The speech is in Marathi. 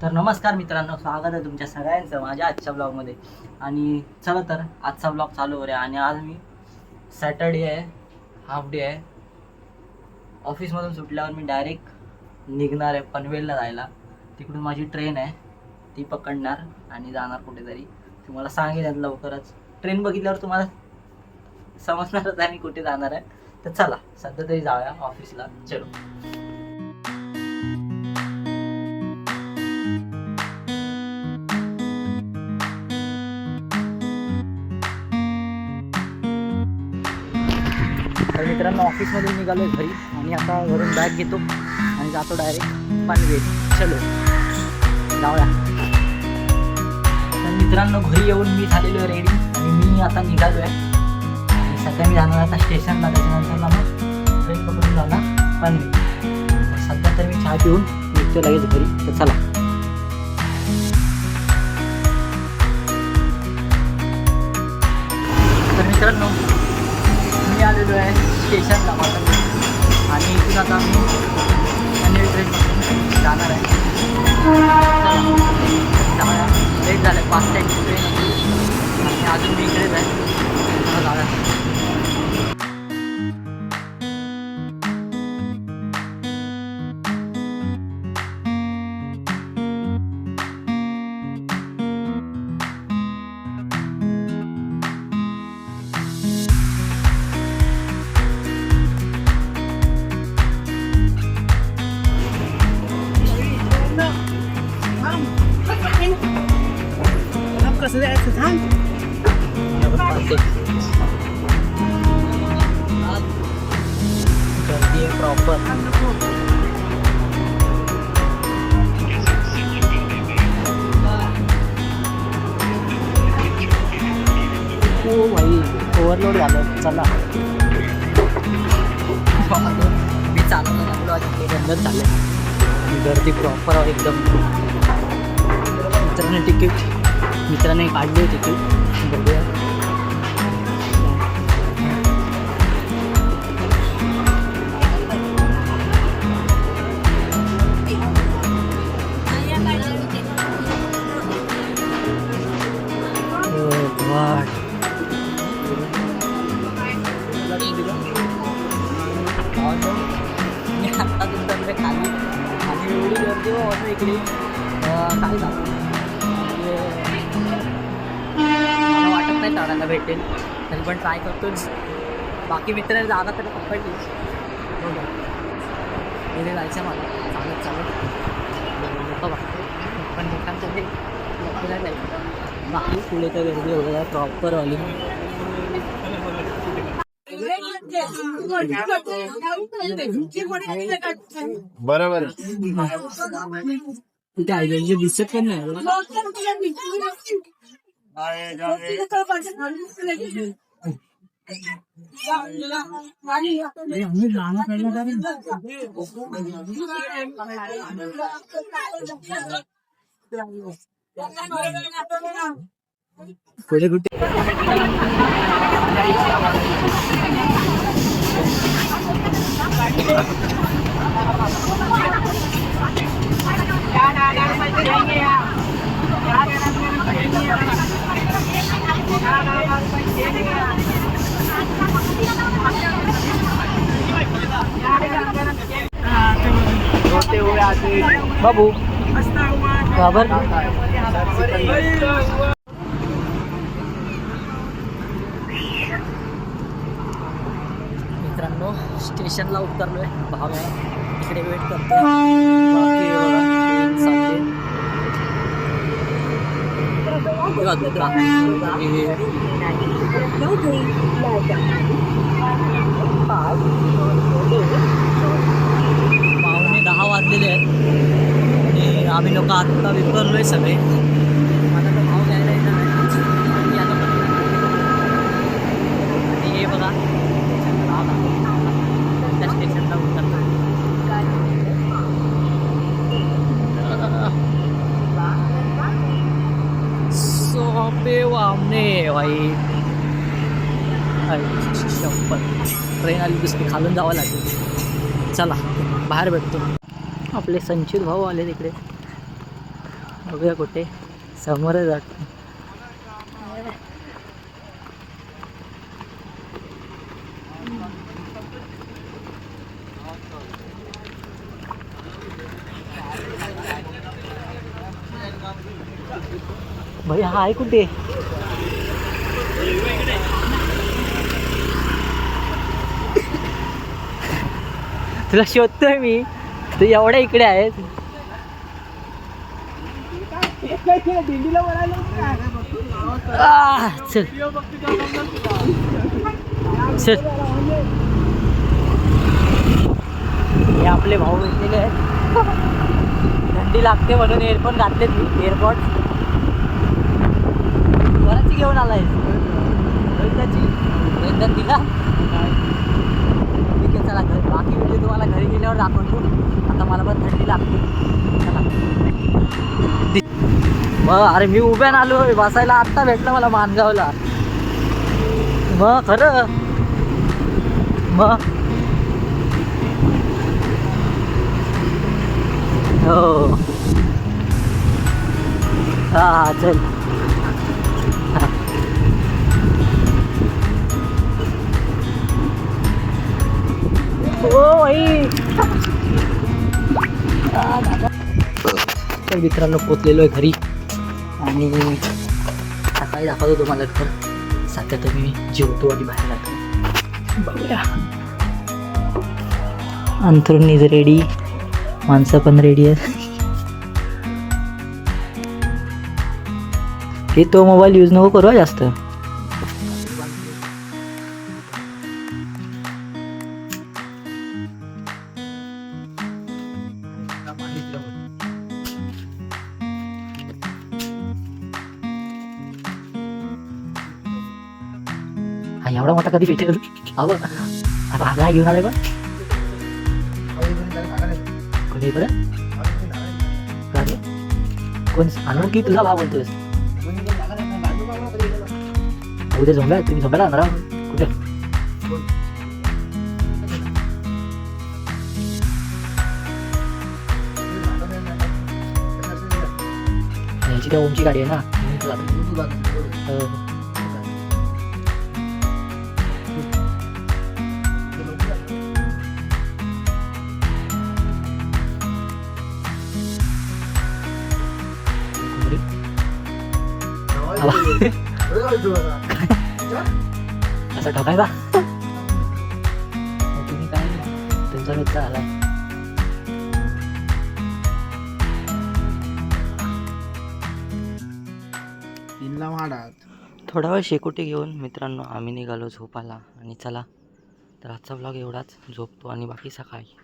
तर नमस्कार मित्रांनो, स्वागत आहे तुमच्या सगळ्यांचं माझ्या आजच्या ब्लॉगमध्ये. आणि चला तर आजचा ब्लॉग चालू करूया. आणि आज मी सॅटर्डे आहे, हाफ डे आहे. ऑफिसमधून सुटल्यावर मी डायरेक्ट निघणार आहे पनवेलला जायला. तिकडून माझी ट्रेन आहे, ती पकडणार आणि जाणार कुठेतरी. तुम्हाला सांगेन लवकरच. ट्रेन बघितल्यावर तुम्हाला समजणारच आहे मी कुठे जाणार आहे. तर चला सध्या तरी जाऊया ऑफिसला. चलो. तर मित्रांनो, ऑफिसमधून निघालो घरी आणि आता घरून बॅग घेतो आणि जातो डायरेक्ट पनवेल. चलो जाऊया. तर मित्रांनो, घरी येऊन मी झालेलो आहे रेडी आणि मी आता निघालो आहे. आणि सध्या मी जाणार आता स्टेशनला, त्याच्यानंतर मग ट्रेन पकडून जाणार पनवेल. सध्या तर मी चहा पिऊन निघतो लगेच घरी. तर चला. तर मित्रांनो, मी आलेलो आहे स्टेशनला आणि इथून आता मी पनवेल ट्रेन जाणार आहे. लेट झालं, 5 टाईमची ट्रेन आणि अजून मी इकडेच आहे. जाऊया. कसं जायचं थांब. गर्दी आहे प्रॉपर. हो भाई, ओव्हरलोड झालं. चला. मी चालवलं लागलो आणि ते बंदच झालं. गर्दी प्रॉपर आहे एकदम. मित्राने काढली तिकीट. बघूया. मी आता तुमच्याकडे खाली आणि एवढी गर्दी होतं इकडे काय झालं मला वाटत नाही चढायला भेटेल, तरी पण ट्राय करतोच. बाकी मित्रांनी जागा तर पकडलीच. बघा इथे जायचं मला चालत चालत बघा. पण लोकांचं हे नाही जायचं. बाकी पुढे तर गर्दी वगैरे प्रॉपर आली. बरोबर. कुठे आयडिया दिसत पण नाही. पुढे कुठे बाबू खबर. मित्रांनो, स्टेशनला उतरलोय. भाव आहे इकडे वेट करतोय. पावणे 10 वाजलेले आहेत आणि आम्ही लोक आत्ता विसरलोय सगळे. मला तर भाव घ्यायला येणार नाही. आणि हे बघा त्या स्टेशनला उतरलोय. सोपे वामने भाई. ट्रेन आली दुसरी खालून जावं लागेल. चला बाहेर भेटतो. आपले संचित भाऊ आले तिकडे. बघूया कुठे समोरच वाटतं. भाई हा आहे कुठे? तुला शोधतोय मी, तू एवढ्या इकडे आहेस. दिंडीला बोलायला चल चल. हे आपले भाऊ भेटलेले आहेत. थंडी लागते म्हणून एअरफोन घातलेत मी, एअरपॉड. कोणाची घेऊन आलाय? रोहिताची. रोहितात दिला. ठीक आहे चला घर, बाकी व्हिडिओ तुम्हाला घरी गेल्यावर दाखवतो. आता मला पण थंडी लागते. चला. मग अरे मी उभ्यान आलो बसायला, आत्ता भेटलं मला मानगावला. मग खरं मग हो. हा चल. ओ भाई तर मित्रांनो पोचलेलो आहे घरी आणि सकाळी दाखवतो तुम्हाला घर. सध्या तर मी जेवतो आणि बाहेर जातो. बघूया. अंथरुण इज रेडी, माणसं पण रेडी आहे. हे तो मोबाईल यूज नको करू जास्त. हा एवढा मोठा कधी भेटेल? अहो आता हा घेऊन आलाय पण कोणी बरं गाडी कोण आणून की तुझा भाव बोलतोयस? उद्या झोंब्या तुम्ही झोंब्याला आणणार कुठे? याची त्या ओमची गाडी आहे ना. असं ठोकायचा तुम्ही काय तुमचा मित्र आलाय. थोडा वेळ शेकोटी घेऊन मित्रांनो आम्ही निघालो झोपाला. आणि चला तर आजचा ब्लॉग एवढाच. झोपतो आणि बाकी सकाळी